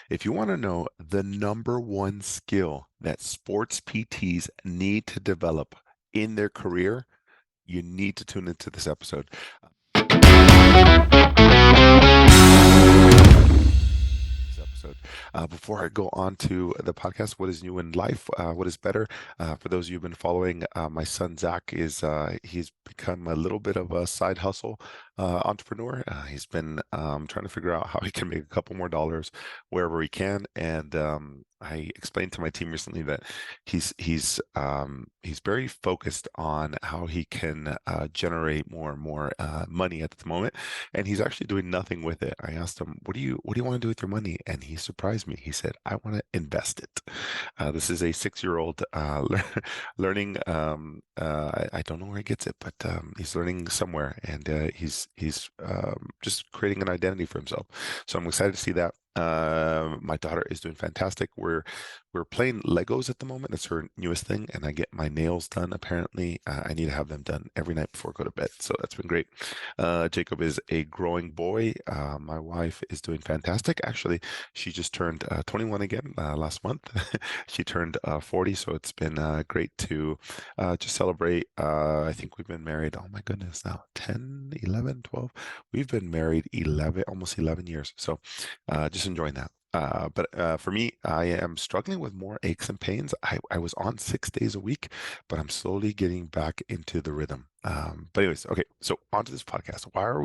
If you want to know the number one skill that sports PTs need to develop in their career, you need to tune into this episode. Before I go on to the podcast, what is new in life? What is better? For those of you who've been following, my son Zach he's become a little bit of a side hustle entrepreneur. He's been trying to figure out how he can make a couple more dollars wherever he can. And I explained to my team recently that he's very focused on how he can generate more and more money at the moment, and he's actually doing nothing with it. I asked him, what do you want to do with your money?" And he surprised me. He said, "I want to invest it." This is a 6-year-old learning. I don't know where he gets it, but he's learning somewhere, and he's just creating an identity for himself. So I'm excited to see that. My daughter is doing fantastic. We're playing Legos at the moment. That's her newest thing, and I get my nails done. Apparently, I need to have them done every night before I go to bed. So that's been great. Jacob is a growing boy. My wife is doing fantastic. Actually, she just turned 21 again last month. She turned 40, so it's been great to just celebrate. I think we've been married, oh my goodness, now 10, 11, 12. We've been married 11, almost 11 years. So just enjoying that. But for me, I am struggling with more aches and pains. I was on 6 days a week, but I'm slowly getting back into the rhythm. But anyways, okay, so onto this podcast. Why are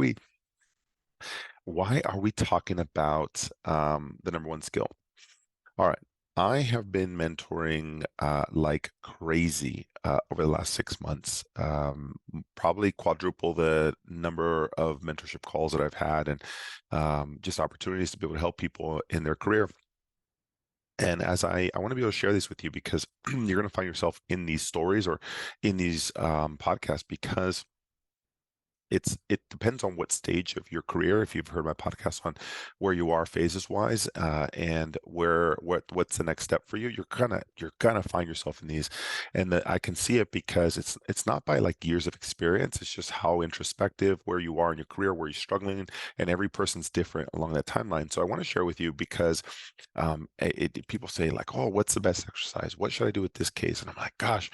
we talking about the number one skill? All right. I have been mentoring like crazy over the last 6 months. Probably quadruple the number of mentorship calls that I've had, and just opportunities to be able to help people in their career. And as I want to be able to share this with you because you're going to find yourself in these stories or in these podcasts, because it depends on what stage of your career. If you've heard my podcast on where you are phases wise, and what's the next step for you, you're gonna find yourself in these. And that I can see it because it's not by like years of experience. It's just how introspective where you are in your career, where you're struggling, and every person's different along that timeline. So I want to share with you because people say like, "Oh, what's the best exercise? What should I do with this case?" And I'm like, "Gosh,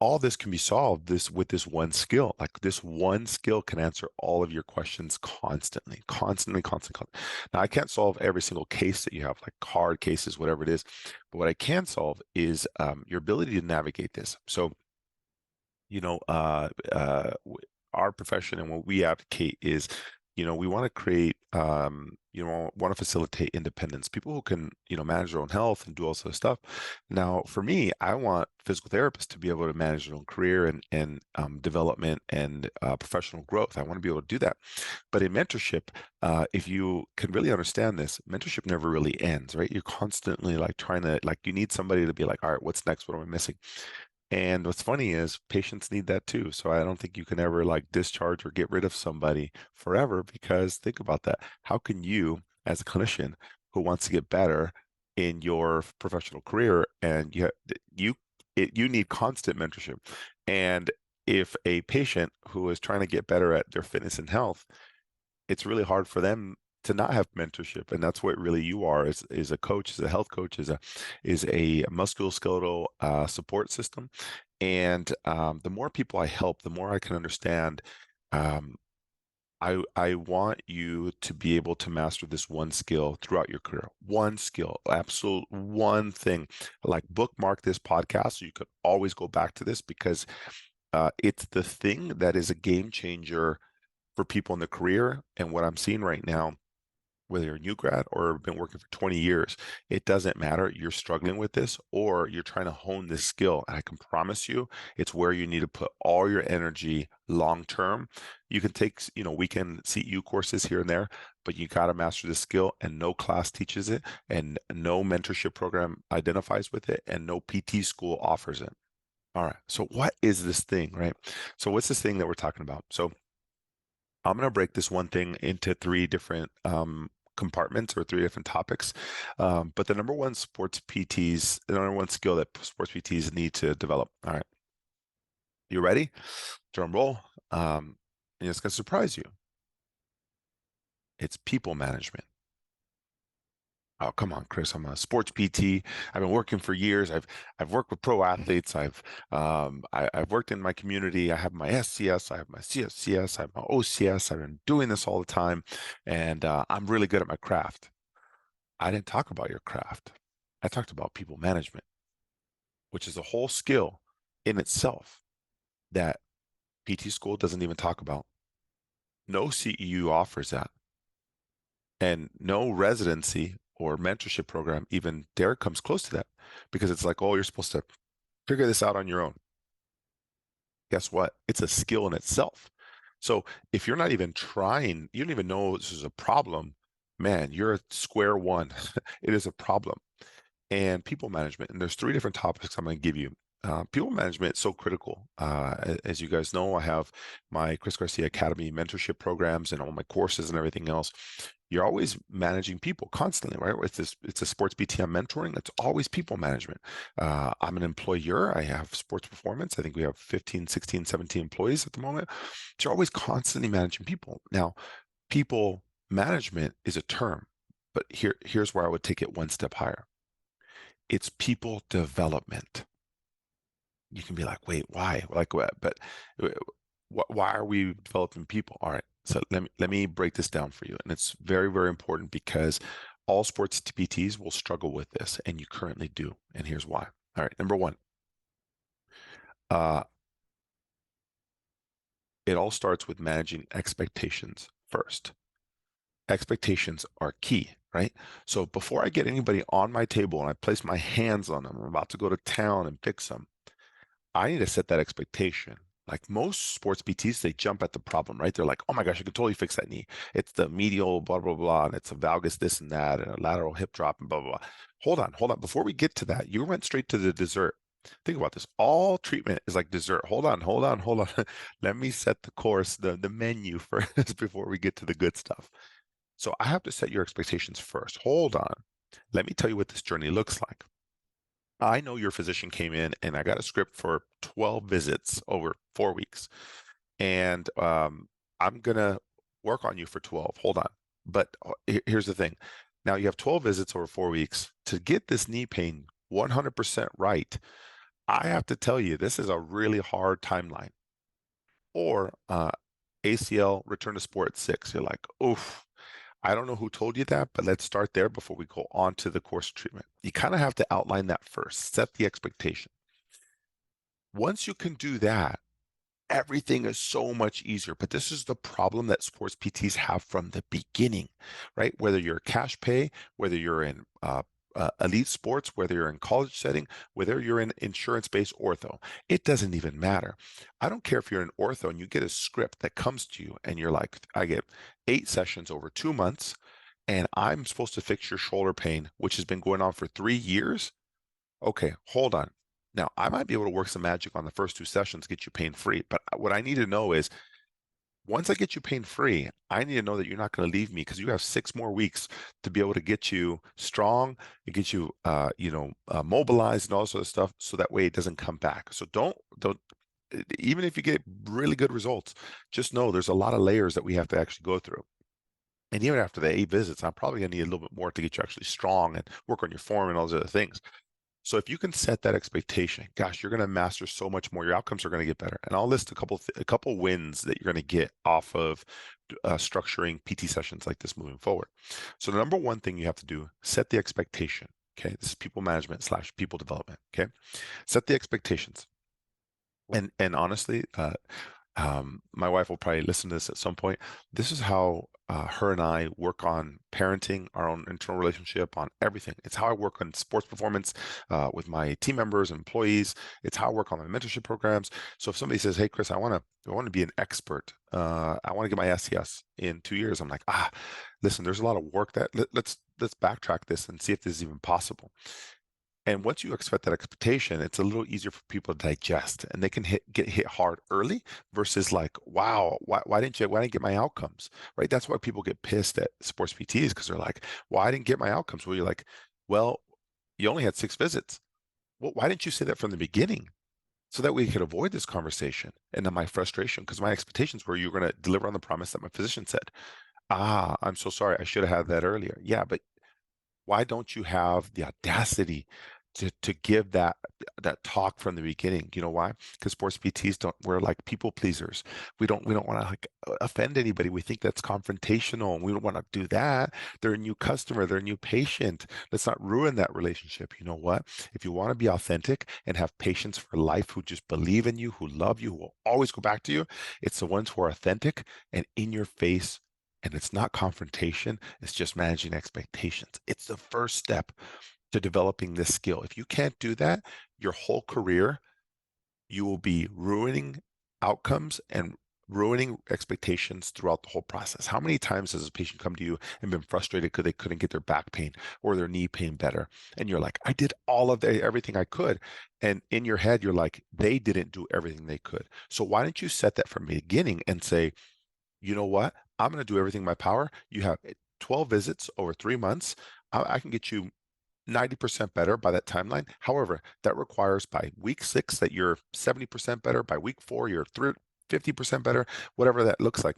all this can be solved this with this one skill. Like this one skill can answer all of your questions constantly, constantly, constantly, constantly." Now, I can't solve every single case that you have, like hard cases, whatever it is. But what I can solve is your ability to navigate this. So, you know, our profession and what we advocate is, we want to create, want to facilitate independence, people who can, manage their own health and do all sort of stuff. Now, for me, I want physical therapists to be able to manage their own career and development and professional growth. I want to be able to do that. But in mentorship, if you can really understand this, mentorship never really ends, right? You're constantly like trying to, like, you need somebody to be like, all right, what's next? What am I missing? And what's funny is patients need that too. So I don't think you can ever like discharge or get rid of somebody forever, because think about that. How can you, as a clinician who wants to get better in your professional career, and you you need constant mentorship. And if a patient who is trying to get better at their fitness and health, it's really hard for them to not have mentorship. And that's what really you are, is a coach, is a health coach, is a musculoskeletal support system. And the more people I help, the more I can understand. um, I want you to be able to master this one skill throughout your career. One skill, absolute one thing. Like, bookmark this podcast so you could always go back to this, because it's the thing that is a game changer for people in their career. And what I'm seeing right now, whether you're a new grad or been working for 20 years, it doesn't matter. You're struggling with this or you're trying to hone this skill. And I can promise you, it's where you need to put all your energy long term. You can take, weekend CEU courses here and there, but you got to master this skill, and no class teaches it, and no mentorship program identifies with it, and no PT school offers it. All right. So what is this thing, right? So what's this thing that we're talking about? So I'm going to break this one thing into three different compartments, or three different topics. But the number one skill that sports PTs need to develop. All right. You ready? Drum roll. And it's going to surprise you. It's people management. Oh, come on, Chris. I'm a sports PT. I've been working for years. I've worked with pro athletes. I've worked in my community. I have my SCS, I have my CSCS, I have my OCS. I've been doing this all the time, and I'm really good at my craft. I didn't talk about your craft. I talked about people management, which is a whole skill in itself that PT school doesn't even talk about. No CEU offers that, and no residency or mentorship program even dare comes close to that because it's like, oh, you're supposed to figure this out on your own. Guess what? It's a skill in itself. So if you're not even trying, you don't even know this is a problem, man, you're at square one. It is a problem. And people management. And there's three different topics I'm going to give you. People management is so critical. As you guys know, I have my Chris Garcia Academy mentorship programs and all my courses and everything else. You're always managing people constantly, right? It's a sports PT I'm mentoring. It's always people management. I'm an employer. I have sports performance. I think we have 15, 16, 17 employees at the moment. So you're always constantly managing people. Now, people management is a term, but here's where I would take it one step higher. It's people development. You can be like, wait, why? Like what? But why are we developing people? All right. So let me break this down for you. And it's very, very important because all sports PTs will struggle with this, and you currently do. And here's why. All right. Number one, uh, it all starts with managing expectations first. Expectations are key, right? So before I get anybody on my table and I place my hands on them, I'm about to go to town and fix them. I need to set that expectation. Like most sports PTs, they jump at the problem, right? They're like, oh my gosh, I can totally fix that knee. It's the medial, blah, blah, blah, and it's a valgus, this and that, and a lateral hip drop, and blah, blah, blah. Hold on, hold on. Before we get to that, you went straight to the dessert. Think about this. All treatment is like dessert. Hold on, hold on, hold on. Let me set the course, the menu first before we get to the good stuff. So I have to set your expectations first. Hold on. Let me tell you what this journey looks like. I know your physician came in and I got a script for 12 visits over 4 weeks. And I'm going to work on you for 12. Hold on. But here's the thing. Now you have 12 visits over 4 weeks. To get this knee pain 100% right, I have to tell you, this is a really hard timeline. Or ACL return to sport at 6. You're like, oof. I don't know who told you that, but let's start there before we go on to the course of treatment. You kind of have to outline that first, set the expectation. Once you can do that, everything is so much easier. But this is the problem that sports PTs have from the beginning, right? Whether you're cash pay, whether you're in elite sports, whether you're in college setting, whether you're in insurance-based ortho, it doesn't even matter. I don't care if you're in ortho and you get a script that comes to you and you're like, I get 8 sessions over 2 months and I'm supposed to fix your shoulder pain, which has been going on for 3 years. Okay, hold on. Now, I might be able to work some magic on the first 2 sessions, get you pain free. But what I need to know is once I get you pain free, I need to know that you're not going to leave me because you have 6 more weeks to be able to get you strong and get you, mobilized and all sort of stuff. So that way it doesn't come back. So don't, even if you get really good results, just know there's a lot of layers that we have to actually go through. And even after the 8 visits, I'm probably going to need a little bit more to get you actually strong and work on your form and all those other things. So if you can set that expectation, gosh, you're going to master so much more. Your outcomes are going to get better. And I'll list a couple wins that you're going to get off of structuring PT sessions like this moving forward. So the number one thing you have to do, set the expectation. Okay, this is people management / people development. Okay, set the expectations. And honestly, my wife will probably listen to this at some point. This is how her and I work on parenting, our own internal relationship, on everything. It's how I work on sports performance with my team members and employees. It's how I work on my mentorship programs. So if somebody says, "Hey, Chris, I want to be an expert. I want to get my SCS in 2 years," I'm like, listen, there's a lot of work that let's backtrack this and see if this is even possible. And once you expect that expectation, it's a little easier for people to digest and they can get hit hard early versus like, wow, why didn't I get my outcomes? Right? That's why people get pissed at sports PTs because they're like, well, I didn't get my outcomes. Well, you're like, well, you only had 6 visits. Well, why didn't you say that from the beginning? So that we could avoid this conversation and then my frustration because my expectations were you were going to deliver on the promise that my physician said. I'm so sorry. I should have had that earlier. Yeah, but Why don't you have the audacity to give that talk from the beginning? You know why? Because sports PTs don't, we're like people pleasers. We don't want to like offend anybody. We think that's confrontational and we don't want to do that. They're a new customer, they're a new patient. Let's not ruin that relationship. You know what? If you want to be authentic and have patients for life who just believe in you, who love you, who will always go back to you, it's the ones who are authentic and in your face. And it's not confrontation, it's just managing expectations. It's the first step to developing this skill. If you can't do that, your whole career, you will be ruining outcomes and ruining expectations throughout the whole process. How many times has a patient come to you and been frustrated because they couldn't get their back pain or their knee pain better? And you're like, I did everything I could. And in your head, you're like, they didn't do everything they could. So why don't you set that from the beginning and say, you know what? I'm going to do everything in my power. You have 12 visits over 3 months. I can get you 90% better by that timeline. However, that requires by week 6 that you're 70% better. By week 4, you're 50% better, whatever that looks like.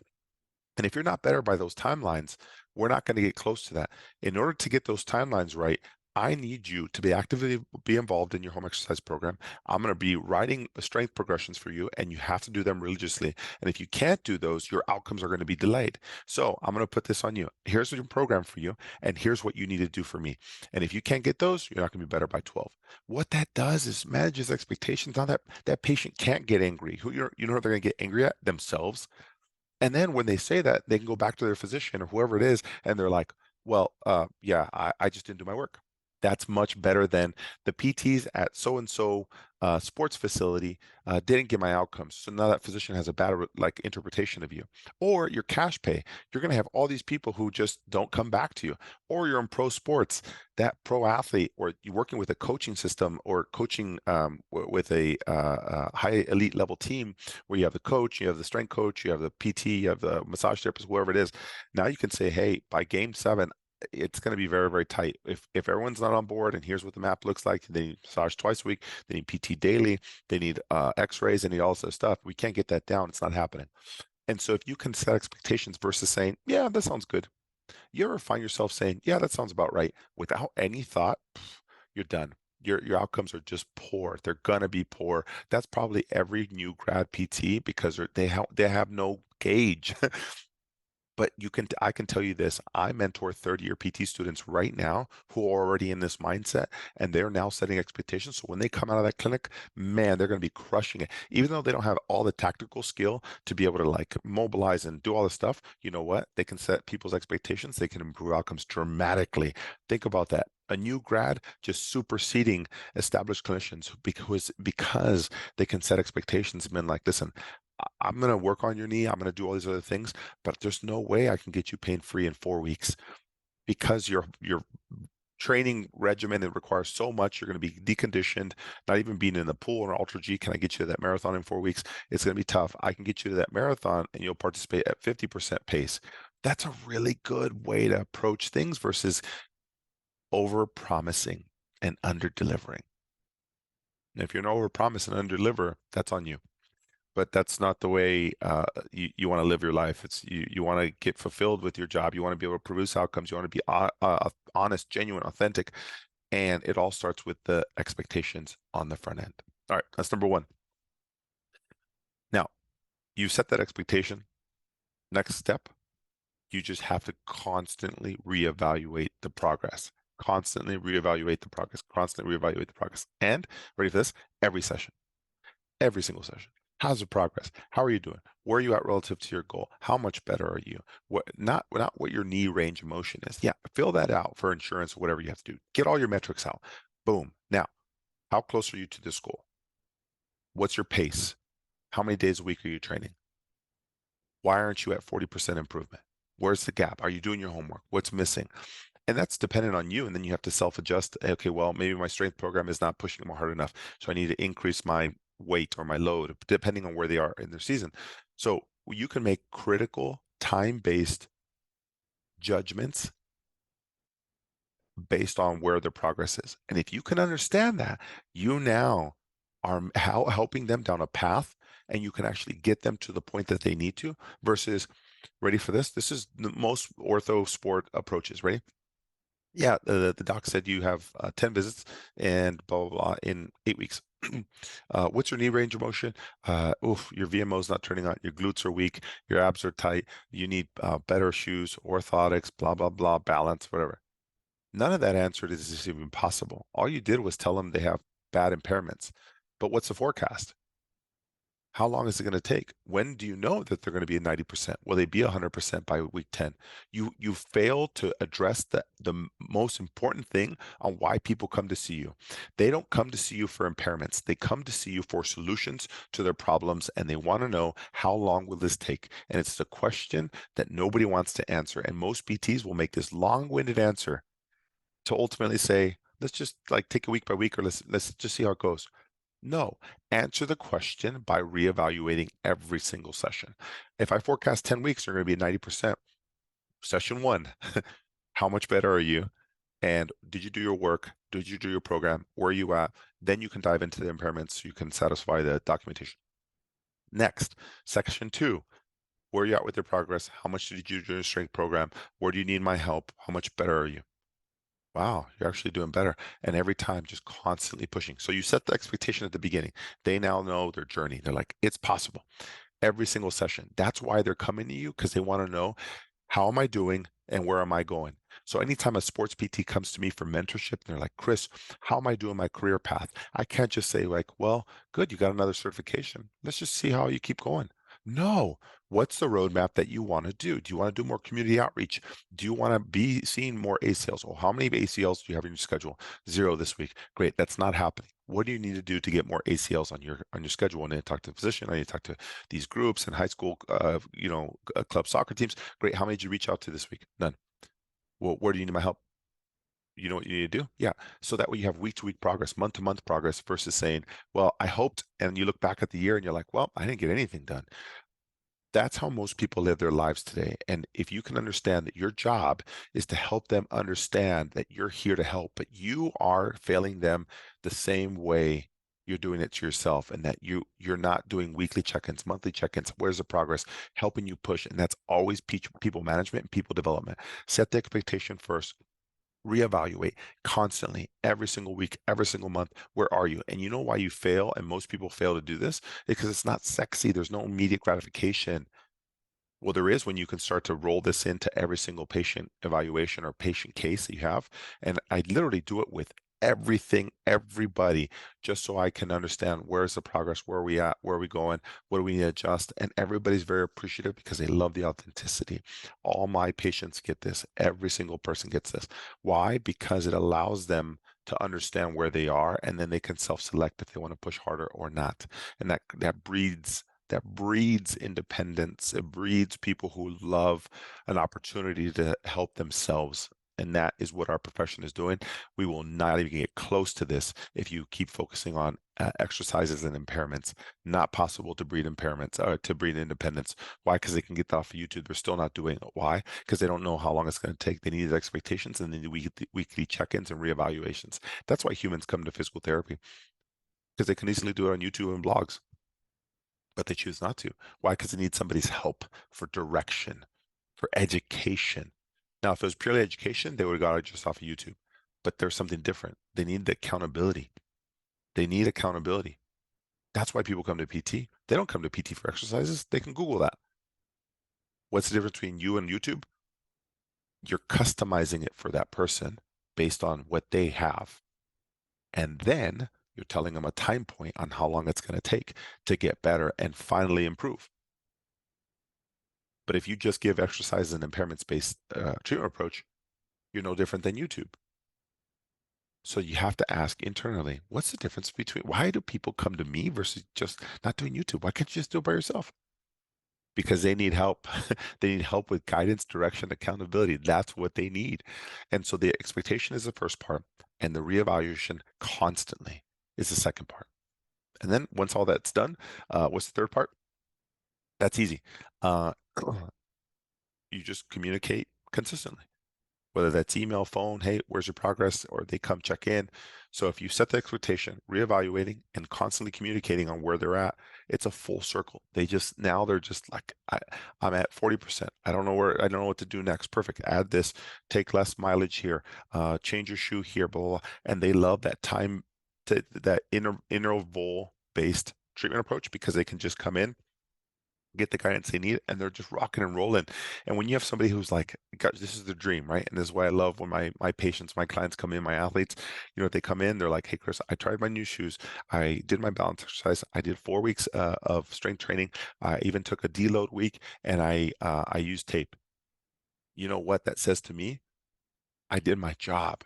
And if you're not better by those timelines, we're not going to get close to that. In order to get those timelines right, I need you to be actively be involved in your home exercise program. I'm going to be writing strength progressions for you, and you have to do them religiously. And if you can't do those, your outcomes are going to be delayed. So I'm going to put this on you. Here's your program for you, and here's what you need to do for me. And if you can't get those, you're not going to be better by 12. What that does is manages expectations. Now that patient can't get angry. You know what they're going to get angry at? Themselves. And then when they say that, they can go back to their physician or whoever it is, and they're like, well, yeah, I just didn't do my work. That's much better than the PTs at so and so sports facility didn't get my outcomes. So now that physician has a bad like interpretation of you. Or your cash pay, you're going to have all these people who just don't come back to you. Or you're in pro sports, that pro athlete, or you're working with a coaching system or coaching with a high elite level team where you have the coach, you have the strength coach, you have the PT, you have the massage therapist, whoever it is. Now you can say, hey, by game 7, it's going to be very, very tight. If everyone's not on board, and here's what the map looks like, they need massage twice a week, they need PT daily, they need X-rays, they need all this stuff. We can't get that down. It's not happening. And so if you can set expectations versus saying, yeah, that sounds good. You ever find yourself saying, yeah, that sounds about right, without any thought, you're done. Your outcomes are just poor. They're gonna be poor. That's probably every new grad PT because they have no gauge. But I can tell you this, I mentor third-year PT students right now who are already in this mindset, and they're now setting expectations. So when they come out of that clinic, man, they're going to be crushing it. Even though they don't have all the tactical skill to be able to like mobilize and do all this stuff, you know what? They can set people's expectations. They can improve outcomes dramatically. Think about that. A new grad just superseding established clinicians because they can set expectations and been like, listen, I'm going to work on your knee. I'm going to do all these other things, but there's no way I can get you pain free in 4 weeks because your training regimen, it requires so much. You're going to be deconditioned, not even being in the pool or ultra G. Can I get you to that marathon in 4 weeks? It's going to be tough. I can get you to that marathon and you'll participate at 50% pace. That's a really good way to approach things versus over promising and under delivering. And if you're an over promise and under deliver, that's on you. But that's not the way you want to live your life. It's you want to get fulfilled with your job. You want to be able to produce outcomes. You want to be honest, genuine, authentic, and it all starts with the expectations on the front end. All right, that's number one. Now, you set that expectation. Next step, you just have to constantly reevaluate the progress. Constantly reevaluate the progress. Constantly reevaluate the progress. And ready for this? Every session. Every single session. How's the progress? How are you doing? Where are you at relative to your goal? How much better are you? Not what your knee range of motion is. Yeah, fill that out for insurance or whatever you have to do. Get all your metrics out. Boom. Now, how close are you to this goal? What's your pace? How many days a week are you training? Why aren't you at 40% improvement? Where's the gap? Are you doing your homework? What's missing? And that's dependent on you. And then you have to self-adjust. Okay, well, maybe my strength program is not pushing them hard enough. So I need to increase my weight or my load, depending on where they are in their season. So you can make critical time-based judgments based on where their progress is. And if you can understand that, you now are helping them down a path and you can actually get them to the point that they need to versus, ready for this? This is the most ortho sport approaches. Ready? Yeah, the doc said you have 10 visits and blah, blah, blah in 8 weeks. What's your knee range of motion? Oof, your VMO is not turning on. Your glutes are weak. Your abs are tight. You need better shoes, orthotics, blah, blah, blah, balance, whatever. None of that answered is this even possible. All you did was tell them they have bad impairments. But what's the forecast? How long is it going to take? When do you know that they're going to be at 90%? Will they be 100% by week 10? You fail to address the most important thing on why people come to see you. They don't come to see you for impairments. They come to see you for solutions to their problems, and they want to know how long will this take? And it's the question that nobody wants to answer. And most PTs will make this long-winded answer to ultimately say, let's just like take a week by week, or let's just see how it goes. No, answer the question by reevaluating every single session. If I forecast 10 weeks, they're going to be 90%. Session one, how much better are you? And did you do your work? Did you do your program? Where are you at? Then you can dive into the impairments so you can satisfy the documentation. Next, section two, where are you at with your progress? How much did you do your strength program? Where do you need my help? How much better are you? Wow, you're actually doing better. And every time, just constantly pushing. So you set the expectation at the beginning. They now know their journey. They're like, it's possible. Every single session. That's why they're coming to you because they want to know, how am I doing and where am I going? So anytime a sports PT comes to me for mentorship, they're like, Chris, how am I doing my career path? I can't just say like, well, good, you got another certification. Let's just see how you keep going. No, what's the roadmap that you want to do? Do you want to do more community outreach? Do you want to be seeing more ACLs? Well, how many ACLs do you have in your schedule? Zero this week. Great, that's not happening. What do you need to do to get more ACLs on your schedule? I need to talk to the physician. I need to talk to these groups and high school, club soccer teams. Great. How many did you reach out to this week? None. Well, where do you need my help? You know what you need to do? Yeah. So that way you have week to week progress, month to month progress versus saying, well, I hoped, and you look back at the year and you're like, well, I didn't get anything done. That's how most people live their lives today. And if you can understand that your job is to help them understand that you're here to help, but you are failing them the same way you're doing it to yourself, and that you're not doing weekly check-ins, monthly check-ins. Where's the progress? Helping you push. And that's always people management and people development. Set the expectation first, reevaluate constantly, every single week, every single month. Where are you? And you know why you fail, and most people fail to do this? Because it's not sexy. There's no immediate gratification. Well, there is when you can start to roll this into every single patient evaluation or patient case that you have. And I literally do it with everything, everybody, just so I can understand where's the progress, where are we at, where are we going, what do we need to adjust. And everybody's very appreciative because they love the authenticity. All my patients get this. Every single person gets this. Why? Because it allows them to understand where they are, and then they can self-select if they want to push harder or not. And that breeds independence. It breeds people who love an opportunity to help themselves. And that is what our profession is doing. We will not even get close to this if you keep focusing on exercises and impairments. Not possible to breed impairments or to breed independence. Why? Because they can get that off of YouTube. They're still not doing it. Why? Because they don't know how long it's going to take. They need expectations, and they need weekly check-ins and reevaluations. That's why humans come to physical therapy, because they can easily do it on YouTube and blogs, but they choose not to. Why? Because they need somebody's help for direction, for education. Now, if it was purely education, they would have got it just off of YouTube. But there's something different. They need the accountability. They need accountability. That's why people come to PT. They don't come to PT for exercises. They can Google that. What's the difference between you and YouTube? You're customizing it for that person based on what they have. And then you're telling them a time point on how long it's going to take to get better and finally improve. But if you just give exercise and impairments-based treatment approach, you're no different than YouTube. So you have to ask internally, what's the difference between, why do people come to me versus just not doing YouTube? Why can't you just do it by yourself? Because they need help. They need help with guidance, direction, accountability. That's what they need. And so the expectation is the first part, and the reevaluation constantly is the second part. And then once all that's done, what's the third part? That's easy. Uh, you just communicate consistently. whether that's email, phone, hey, where's your progress? Or they come check in. So if you set the expectation, reevaluating and constantly communicating on where they're at, it's a full circle. Now they're just like, I'm at 40%. I don't know what to do next. Perfect. Add this, take less mileage here, change your shoe here, blah, blah, blah. And they love that that interval based treatment approach because they can just come in, get the guidance they need, and they're just rocking and rolling. And when you have somebody who's like, God, this is the dream, right? And this is why I love when my patients, my clients come in, my athletes, they come in, they're like, hey, Chris, I tried my new shoes. I did my balance exercise. I did 4 weeks of strength training. I even took a deload week, and I used tape. You know what that says to me? I did my job.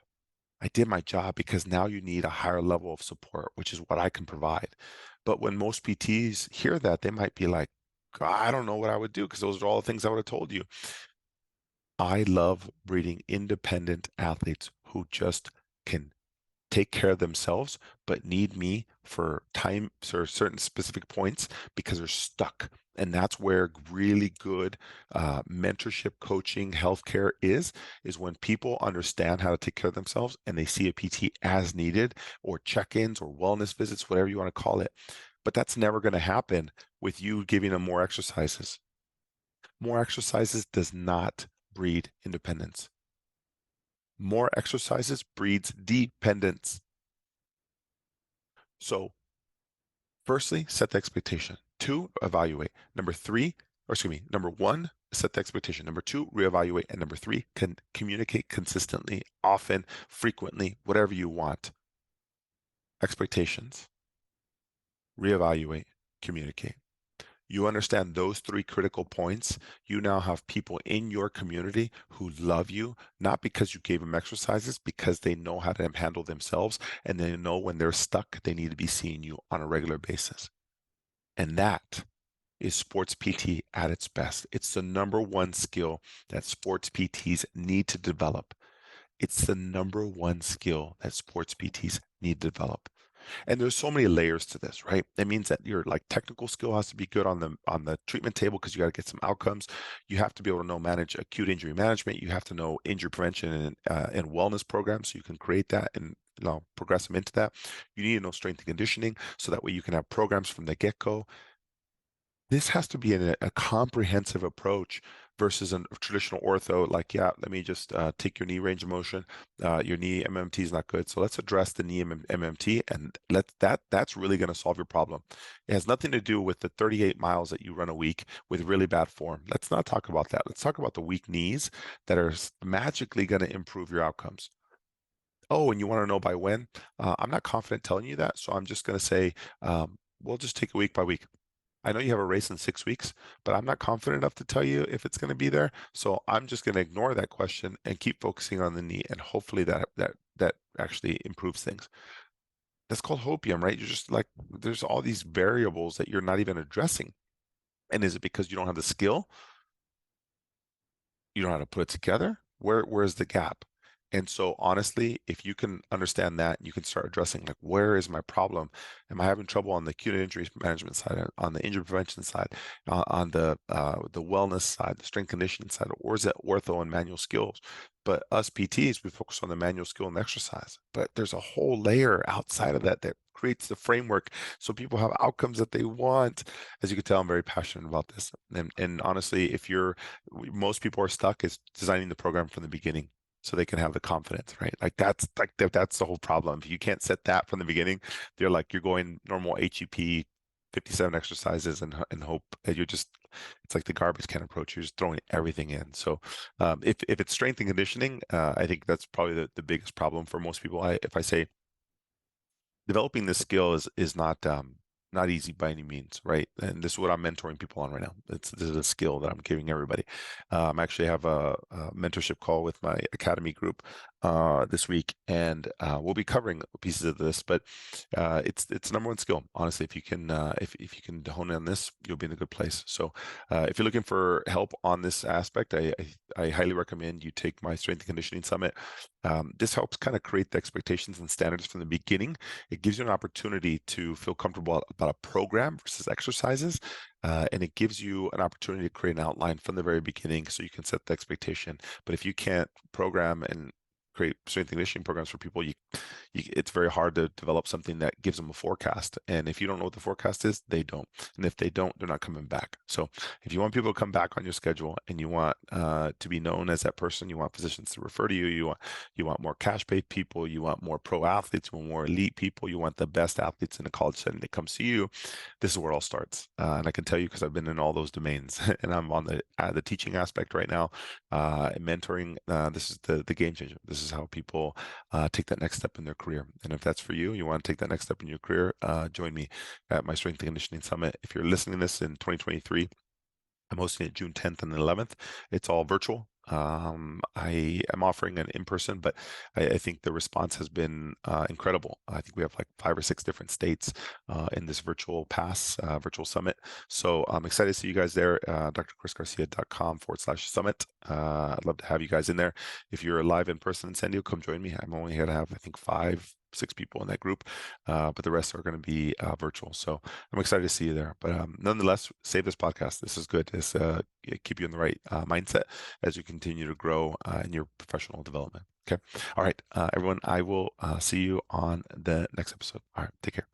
I did my job because now you need a higher level of support, which is what I can provide. But when most PTs hear that, they might be like, I don't know what I would do because those are all the things I would have told you. I love breeding independent athletes who just can take care of themselves, but need me for time or certain specific points because they're stuck. And that's where really good mentorship, coaching, healthcare is when people understand how to take care of themselves and they see a PT as needed, or check-ins or wellness visits, whatever you want to call it. But that's never going to happen with you giving them more exercises. More exercises does not breed independence. More exercises breeds dependence. So firstly, set the expectation. Two, evaluate. Number one, set the expectation. Number two, reevaluate. And number three, communicate consistently, often, frequently, whatever you want. Expectations, reevaluate, communicate. You understand those three critical points, you now have people in your community who love you, not because you gave them exercises, because they know how to handle themselves and they know when they're stuck, they need to be seeing you on a regular basis. And that is sports PT at its best. It's the number one skill that sports PTs need to develop. It's the number one skill that sports PTs need to develop. And there's so many layers to this, right? It means that your like technical skill has to be good on the treatment table because you got to get some outcomes. You have to be able to know manage acute injury management. You have to know injury prevention and wellness programs so you can create that and progress them into that. You need to know strength and conditioning so that way you can have programs from the get-go. This has to be a comprehensive approach versus a traditional ortho, like, yeah, let me just take your knee range of motion. Your knee MMT is not good. So let's address the knee MMT and that's really going to solve your problem. It has nothing to do with the 38 miles that you run a week with really bad form. Let's not talk about that. Let's talk about the weak knees that are magically going to improve your outcomes. Oh, and you want to know by when? I'm not confident telling you that. So I'm just going to say, we'll just take it week by week. I know you have a race in 6 weeks, but I'm not confident enough to tell you if it's going to be there. So I'm just going to ignore that question and keep focusing on the knee, and hopefully that actually improves things. That's called hopium, right? You're just like, there's all these variables that you're not even addressing. And is it because you don't have the skill? You don't know how to put it together? Where's the gap? And so honestly, if you can understand that, you can start addressing like, where is my problem? Am I having trouble on the acute injury management side, on the injury prevention side, on the wellness side, the strength conditioning side, or is it ortho and manual skills? But us PTs, we focus on the manual skill and exercise. But there's a whole layer outside of that that creates the framework so people have outcomes that they want. As you can tell, I'm very passionate about this. And honestly, most people are stuck is designing the program from the beginning so they can have the confidence, right? That's the whole problem. If you can't set that from the beginning, they're like you're going normal HEP 57 exercises and hope that it's like the garbage can approach. You're just throwing everything in. So if it's strength and conditioning, I think that's probably the biggest problem for most people. If I say developing this skill is not easy by any means, right? And this is what I'm mentoring people on right now. This is a skill that I'm giving everybody. I actually have a mentorship call with my academy group this week, and we'll be covering pieces of this. But it's number one skill, honestly. If you can hone in on this, you'll be in a good place. So if you're looking for help on this aspect, I highly recommend you take my strength and conditioning summit. This helps kind of create the expectations and standards from the beginning. It gives you an opportunity to feel comfortable about a program versus exercises. And it gives you an opportunity to create an outline from the very beginning so you can set the expectation. But if you can't program and create strength and conditioning programs for people, it's very hard to develop something that gives them a forecast. And if you don't know what the forecast is, they don't. And if they don't, they're not coming back. So if you want people to come back on your schedule and you want to be known as that person, you want physicians to refer to you, you want more cash paid people, you want more pro athletes, you want more elite people, you want the best athletes in a college setting that comes to you, this is where it all starts. And I can tell you because I've been in all those domains and I'm on the teaching aspect right now, and mentoring. This is the game changer. This is how people take that next step in their career. And if that's for you, you want to take that next step in your career, join me at my Strength and Conditioning Summit. If you're listening to this in 2023, I'm hosting it June 10th and 11th. It's all virtual. I am offering an in-person, but I think the response has been incredible. I think we have like 5 or 6 different states in this virtual summit. So I'm excited to see you guys there. drchrisgarcia.com/summit. I'd love to have you guys in there. If you're live in person in San Diego, come join me. I'm only going to have, I think, 5, 6 people in that group, but the rest are going to be virtual. So I'm excited to see you there. But nonetheless, save this podcast. This is good. This keep you in the right mindset as you continue to grow in your professional development. Okay. All right, everyone. I will see you on the next episode. All right. Take care.